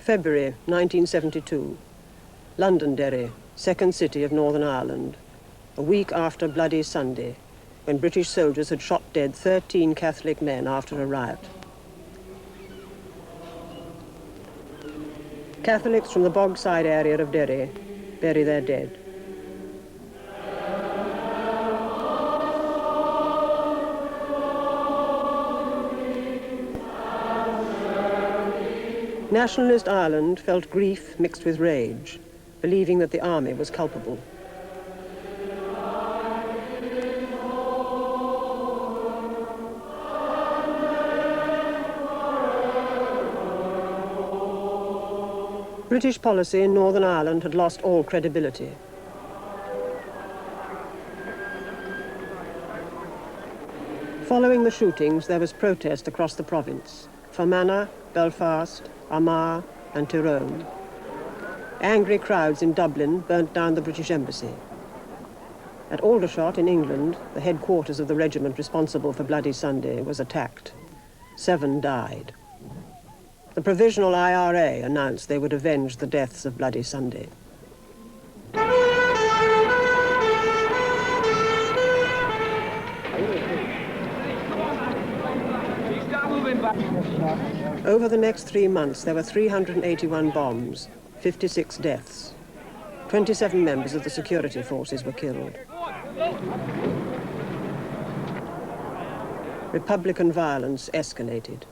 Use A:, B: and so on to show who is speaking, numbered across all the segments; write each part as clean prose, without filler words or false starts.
A: February 1972, Londonderry, second city of Northern Ireland, a week after Bloody Sunday, when British soldiers had shot dead 13 Catholic men after a riot. Catholics from the Bogside area of Derry bury their dead. Nationalist Ireland felt grief mixed with rage, believing that the army was culpable. British policy in Northern Ireland had lost all credibility. Following the shootings, there was protest across the province: Fermanagh, Belfast, Armagh and Tyrone. Angry crowds in Dublin burnt down the British embassy. At Aldershot in England, the headquarters of the regiment responsible for Bloody Sunday was attacked. 7 died. The Provisional IRA announced they would avenge the deaths of Bloody Sunday. Over the next 3 months, there were 381 bombs, 56 deaths. 27 members of the security forces were killed. Republican violence escalated.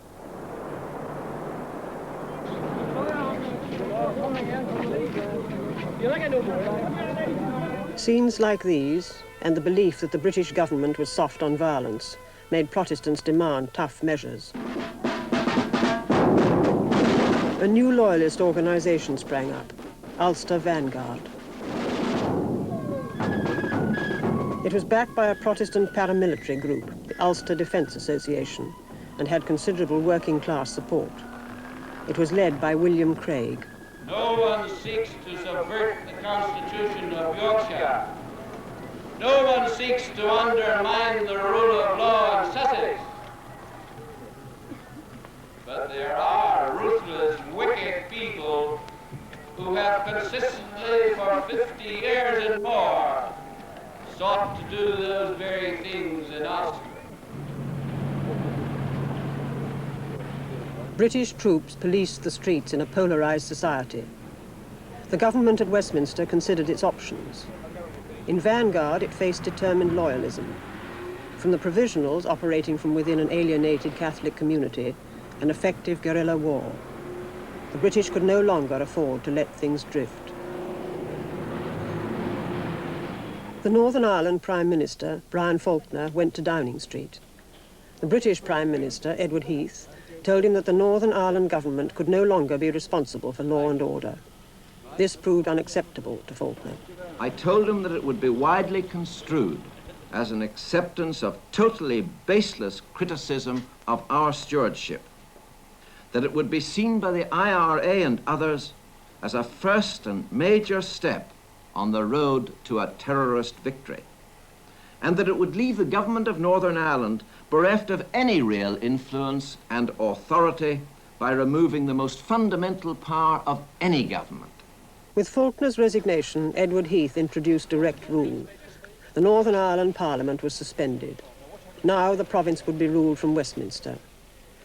A: Scenes like these, and the belief that the British government was soft on violence, made Protestants demand tough measures. A new loyalist organization sprang up, Ulster Vanguard. It was backed by a Protestant paramilitary group, the Ulster Defence Association, and had considerable working-class support. It was led by William Craig.
B: No one seeks to subvert the Constitution of Yorkshire. No one seeks to undermine the rule of law in Sussex. But there are ruthless, wicked people who have consistently for 50 years and more sought to do those very things in us.
A: British troops policed the streets in a polarized society. The government at Westminster considered its options. In Vanguard, it faced determined loyalism. From the Provisionals operating from within an alienated Catholic community, an effective guerrilla war. The British could no longer afford to let things drift. The Northern Ireland Prime Minister, Brian Faulkner, went to Downing Street. The British Prime Minister, Edward Heath, told him that the Northern Ireland government could no longer be responsible for law and order. This proved unacceptable to Faulkner.
C: I told him that it would be widely construed as an acceptance of totally baseless criticism of our stewardship, that it would be seen by the IRA and others as a first and major step on the road to a terrorist victory, and that it would leave the government of Northern Ireland bereft of any real influence and authority by removing the most fundamental power of any government.
A: With Faulkner's resignation, Edward Heath introduced direct rule. The Northern Ireland Parliament was suspended. Now the province would be ruled from Westminster.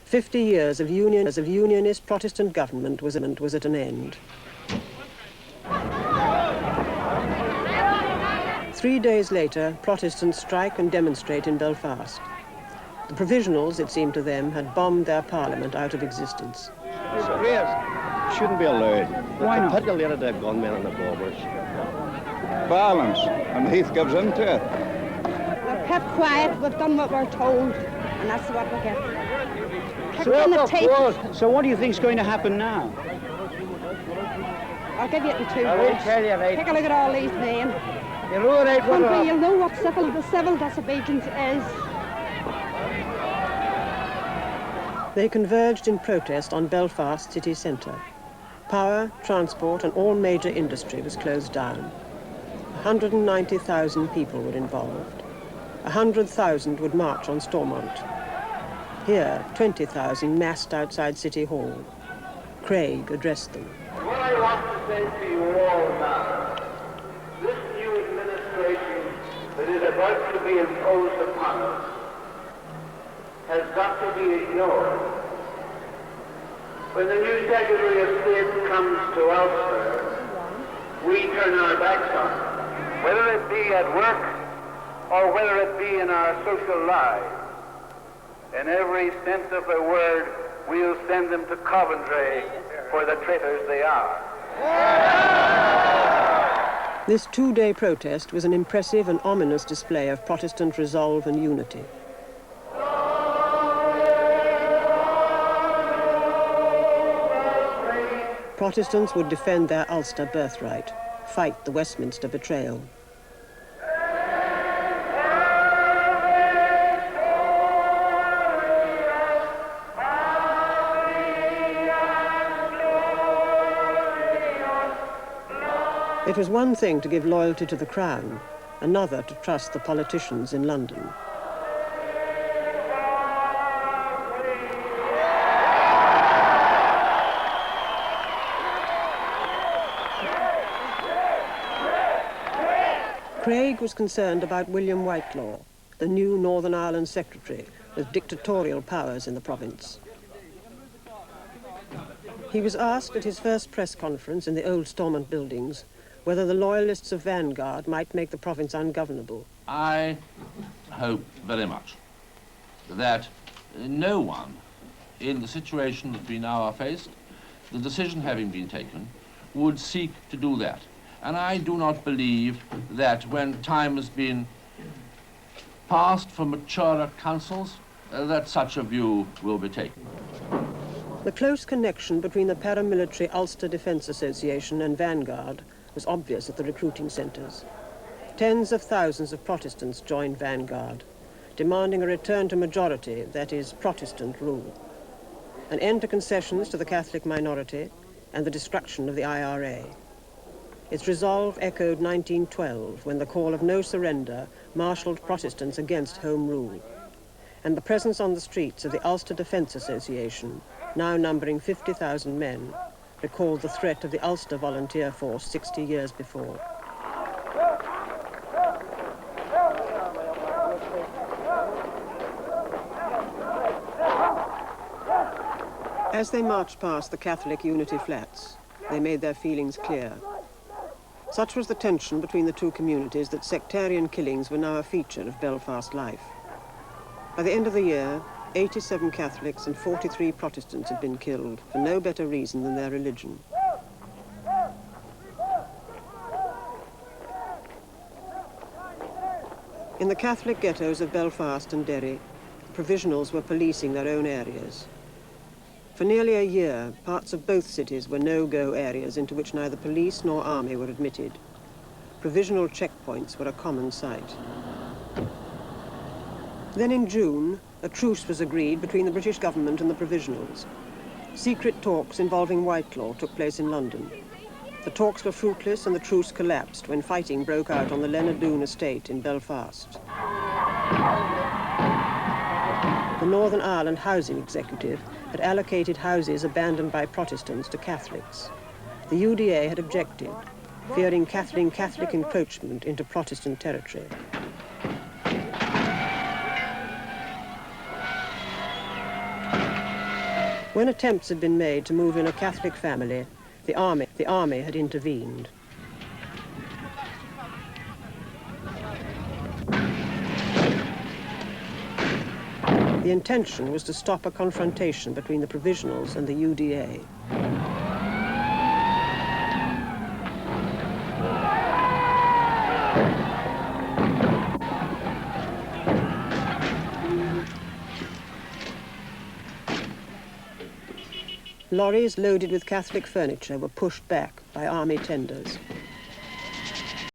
A: 50 years of unionist Protestant government was at an end. 3 days later, Protestants strike and demonstrate in Belfast. The Provisionals, it seemed to them, had bombed their parliament out of existence.
D: Shouldn't be allowed.
E: Why not?
D: Particularly the gunmen and the bombers.
E: Violence, and Heath gives in to it.
F: We're kept quiet, we've done what we're told, and that's what we get.
E: So what do you think's going to happen now?
F: I'll give you it in 2 words. Take a look at all these men. You'll know what civil disobedience is.
A: They converged in protest on Belfast city centre. Power, transport and all major industry was closed down. 190,000 people were involved. 100,000 would march on Stormont. Here, 20,000 massed outside City Hall. Craig addressed them.
G: What I want to say to you all now, this new administration that is about to be imposed upon us has got to be ignored. When the new Secretary of State comes to Ulster, we turn our backs on it, whether it be at work or whether it be in our social lives. In every sense of the word, we'll send them to Coventry for the traitors they are.
A: This two-day protest was an impressive and ominous display of Protestant resolve and unity. Protestants would defend their Ulster birthright, fight the Westminster betrayal. It was one thing to give loyalty to the Crown, another to trust the politicians in London. Craig was concerned about William Whitelaw, the new Northern Ireland Secretary with dictatorial powers in the province. He was asked at his first press conference in the old Stormont buildings whether the loyalists of Vanguard might make the province ungovernable.
H: I hope very much that no one in the situation that we now are faced, the decision having been taken, would seek to do that. And I do not believe that when time has been passed for maturer councils, that such a view will be taken.
A: The close connection between the paramilitary Ulster Defence Association and Vanguard was obvious at the recruiting centres. Tens of thousands of Protestants joined Vanguard, demanding a return to majority, that is, Protestant rule, an end to concessions to the Catholic minority, and the destruction of the IRA. Its resolve echoed 1912, when the call of no surrender marshalled Protestants against Home Rule, and the presence on the streets of the Ulster Defence Association, now numbering 50,000 men, recalled the threat of the Ulster Volunteer Force 60 years before. As they marched past the Catholic Unity Flats, they made their feelings clear. Such was the tension between the two communities that sectarian killings were now a feature of Belfast life. By the end of the year, 87 Catholics and 43 Protestants had been killed for no better reason than their religion. In the Catholic ghettos of Belfast and Derry, provisionals were policing their own areas. For nearly a year, parts of both cities were no-go areas into which neither police nor army were admitted. Provisional checkpoints were a common sight. Then in June, a truce was agreed between the British government and the provisionals. Secret talks involving Whitelaw took place in London. The talks were fruitless and the truce collapsed when fighting broke out on the Lenadoon estate in Belfast. The Northern Ireland Housing Executive had allocated houses abandoned by Protestants to Catholics. The UDA had objected, fearing Catholic encroachment into Protestant territory. When attempts had been made to move in a Catholic family, the army had intervened. The intention was to stop a confrontation between the provisionals and the UDA. Lorries loaded with Catholic furniture were pushed back by army tenders.